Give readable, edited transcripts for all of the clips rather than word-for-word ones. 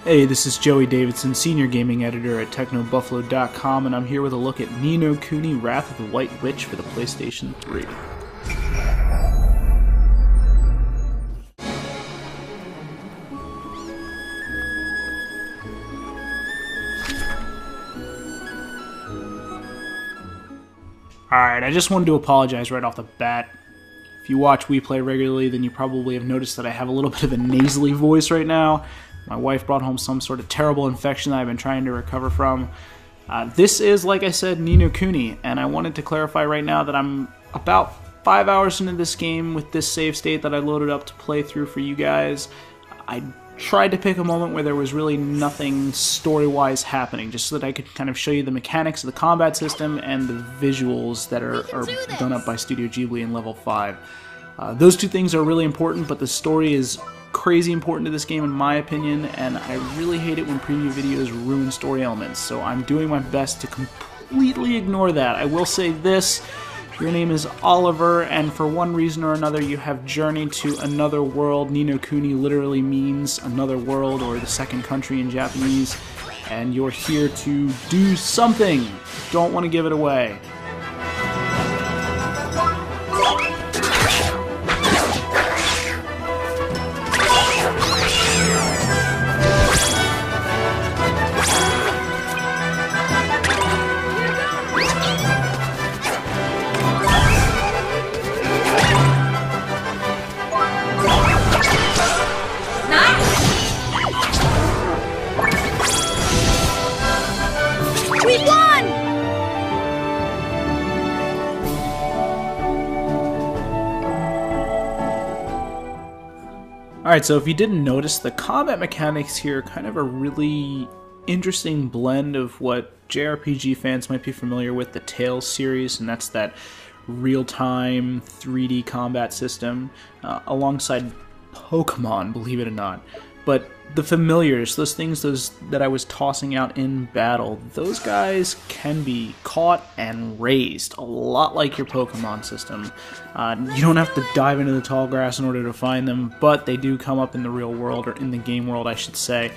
Hey, this is Joey Davidson, Senior Gaming Editor at TechnoBuffalo.com, and I'm here with a look at Ni No Kuni Wrath of the White Witch for the PlayStation 3. Alright, I just wanted to apologize right off the bat. If you watch We Play regularly, then you probably have noticed that I have a little bit of a nasally voice right now. My wife brought home some sort of terrible infection that I've been trying to recover from. This is, like I said, Ni No Kuni, and I wanted to clarify right now that I'm about 5 hours into this game with this save state that I loaded up to play through for you guys. I tried to pick a moment where there was really nothing story-wise happening, just so that I could kind of show you the mechanics of the combat system and the visuals that are done up by Studio Ghibli in Level 5. Those two things are really important, but the story is crazy important to this game in my opinion, and I really hate it when preview videos ruin story elements, so I'm doing my best to completely ignore that. I will say this: your name is Oliver, and for one reason or another you have journeyed to another world. Ni No Kuni literally means another world, or the second country in Japanese, and you're here to do something. Don't want to give it away. We won! Alright, so if you didn't notice, the combat mechanics here are kind of a really interesting blend of what JRPG fans might be familiar with, the Tales series, and that's that real-time 3D combat system, alongside Pokemon, believe it or not. But the familiars, those things that I was tossing out in battle, those guys can be caught and raised, a lot like your Pokemon system. You don't have to dive into the tall grass in order to find them, but they do come up in the real world, or in the game world I should say.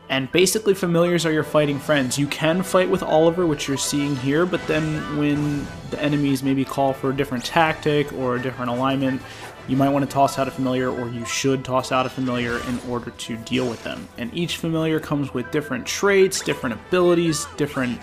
And basically familiars are your fighting friends. You can fight with Oliver, which you're seeing here, but then when the enemies maybe call for a different tactic or a different alignment, you might want to toss out a familiar, or you should toss out a familiar in order to deal with them. And each familiar comes with different traits, different abilities, different,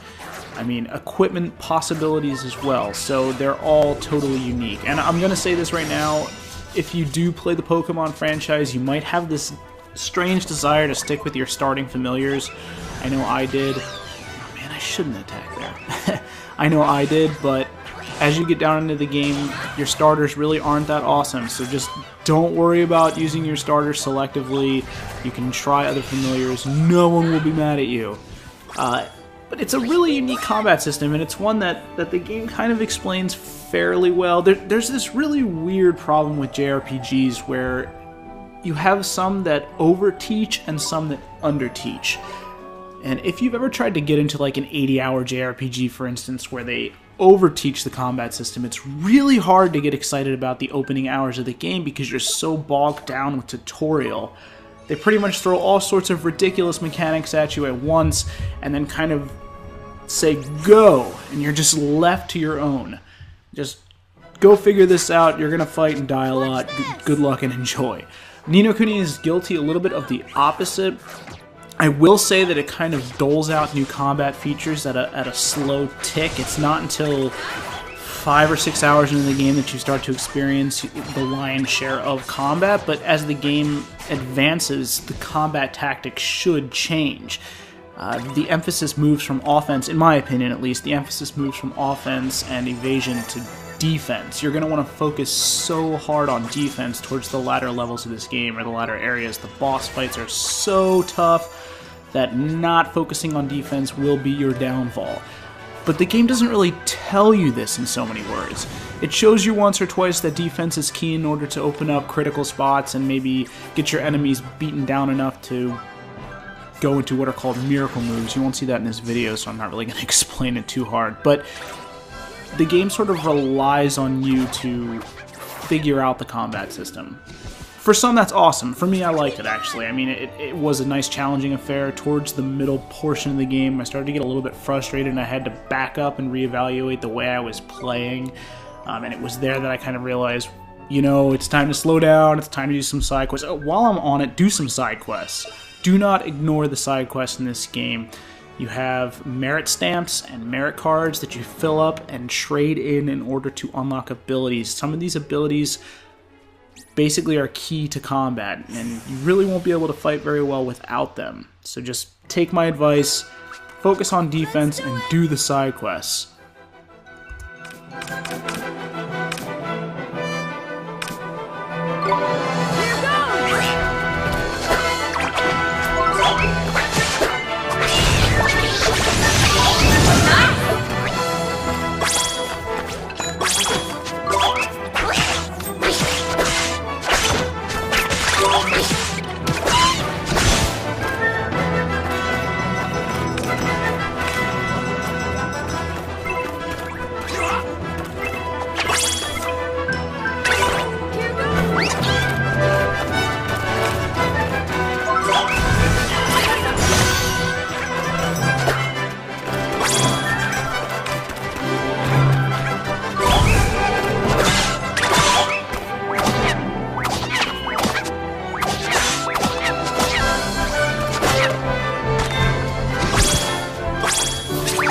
equipment possibilities as well. So they're all totally unique. And I'm going to say this right now, if you do play the Pokemon franchise, you might have this strange desire to stick with your starting familiars. I know I did. Oh man, I shouldn't attack there. I know I did, but as you get down into the game, your starters really aren't that awesome, so just don't worry about using your starters selectively. You can try other familiars, no one will be mad at you. But it's a really unique combat system, and it's one that the game kind of explains fairly well. There's this really weird problem with JRPGs where you have some that overteach and some that underteach. And if you've ever tried to get into like an 80-hour JRPG, for instance, where they overteach the combat system, it's really hard to get excited about the opening hours of the game because you're so bogged down with tutorial. They pretty much throw all sorts of ridiculous mechanics at you at once and then kind of say go, and you're just left to your own. Just go figure this out, you're gonna fight and die a lot, good luck and enjoy. Ni No Kuni is guilty a little bit of the opposite. I will say that it kind of doles out new combat features at a slow tick. It's not until 5 or 6 hours into the game that you start to experience the lion's share of combat, but as the game advances, the combat tactics should change. The emphasis moves from offense, in my opinion at least, the emphasis moves from offense and evasion to defense. You're going to want to focus so hard on defense towards the latter levels of this game, or the latter areas. The boss fights are so tough that not focusing on defense will be your downfall. But the game doesn't really tell you this in so many words. It shows you once or twice that defense is key in order to open up critical spots and maybe get your enemies beaten down enough to go into what are called miracle moves. You won't see that in this video, so I'm not really going to explain it too hard. But the game sort of relies on you to figure out the combat system. For some, that's awesome. For me, I liked it, actually. I mean, it was a nice, challenging affair. Towards the middle portion of the game, I started to get a little bit frustrated, and I had to back up and reevaluate the way I was playing. And it was there that I kind of realized, you know, it's time to slow down, it's time to do some side quests. While I'm on it, do some side quests. Do not ignore the side quests in this game. You have merit stamps and merit cards that you fill up and trade in order to unlock abilities. Some of these abilities basically are key to combat, and you really won't be able to fight very well without them. So just take my advice, focus on defense, and do the side quests.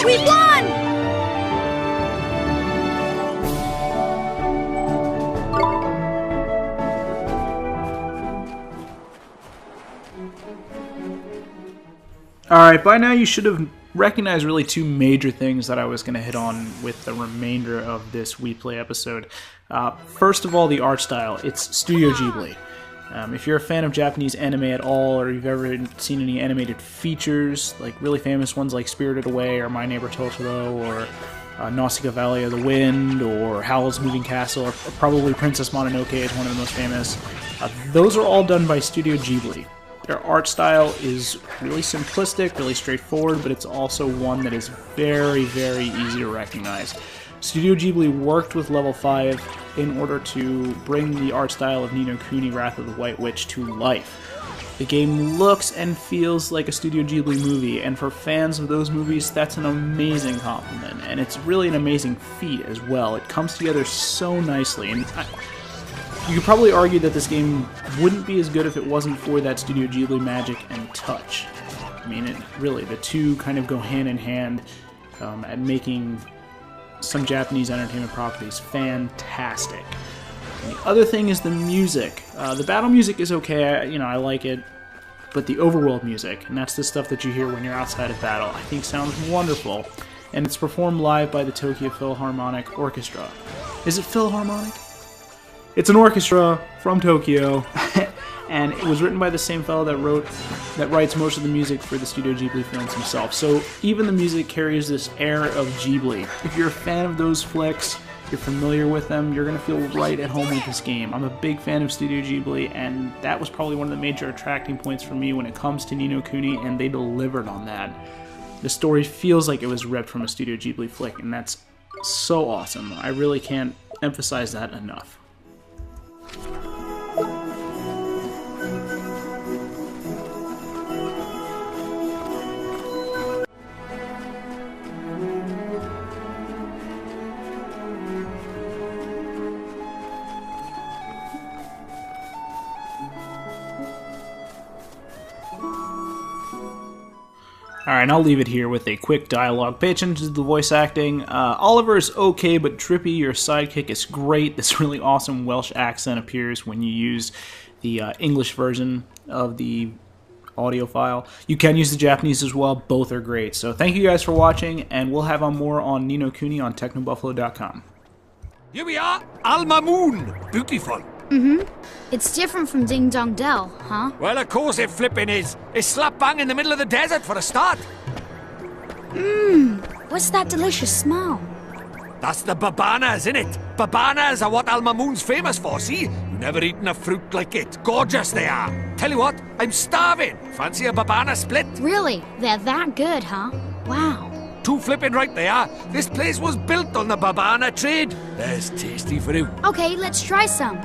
We won! Alright, by now you should have recognized really two major things that I was going to hit on with the remainder of this We Play episode. First of all, the art style. It's Studio Ghibli. If you're a fan of Japanese anime at all, or you've ever seen any animated features, like really famous ones like Spirited Away, or My Neighbor Totoro, or Nausicaa Valley of the Wind, or Howl's Moving Castle, or probably Princess Mononoke is one of the most famous, those are all done by Studio Ghibli. Their art style is really simplistic, really straightforward, but it's also one that is very, very easy to recognize. Studio Ghibli worked with Level 5 in order to bring the art style of Ni No Kuni Wrath of the White Witch to life. The game looks and feels like a Studio Ghibli movie, and for fans of those movies, that's an amazing compliment, and it's really an amazing feat as well. It comes together so nicely, and you could probably argue that this game wouldn't be as good if it wasn't for that Studio Ghibli magic and touch. I mean, really, the two kind of go hand in hand at making some Japanese entertainment properties fantastic. And the other thing is the music. The battle music is okay, I like it, but the overworld music, and that's the stuff that you hear when you're outside of battle, I think sounds wonderful, and it's performed live by the Tokyo Philharmonic Orchestra. Is it Philharmonic? It's an orchestra from Tokyo, and it was written by the same fellow that writes most of the music for the Studio Ghibli films himself. So even the music carries this air of Ghibli. If you're a fan of those flicks, you're familiar with them, you're going to feel right at home with this game. I'm a big fan of Studio Ghibli, and that was probably one of the major attracting points for me when it comes to Ni No Kuni, and they delivered on that. The story feels like it was ripped from a Studio Ghibli flick, and that's so awesome. I really can't emphasize that enough. Alright, I'll leave it here with a quick dialogue. Pay attention to the voice acting. Oliver is okay, but Trippy, your sidekick, is great. This really awesome Welsh accent appears when you use the English version of the audio file. You can use the Japanese as well. Both are great. So thank you guys for watching, and we'll have on more on Ni No Kuni on technobuffalo.com. Here we are, Alma Moon. Beautiful. Mm-hmm. It's different from Ding Dong Dell, huh? Well, of course it flipping is. It's slap bang in the middle of the desert for a start. What's that delicious smell? That's the babanas, innit? Babanas are what Alma Moon's famous for, see? You never eaten a fruit like it. Gorgeous they are. Tell you what, I'm starving. Fancy a babana split? Really? They're that good, huh? Wow. Too flipping right they are. This place was built on the babana trade. There's tasty fruit. Okay, let's try some.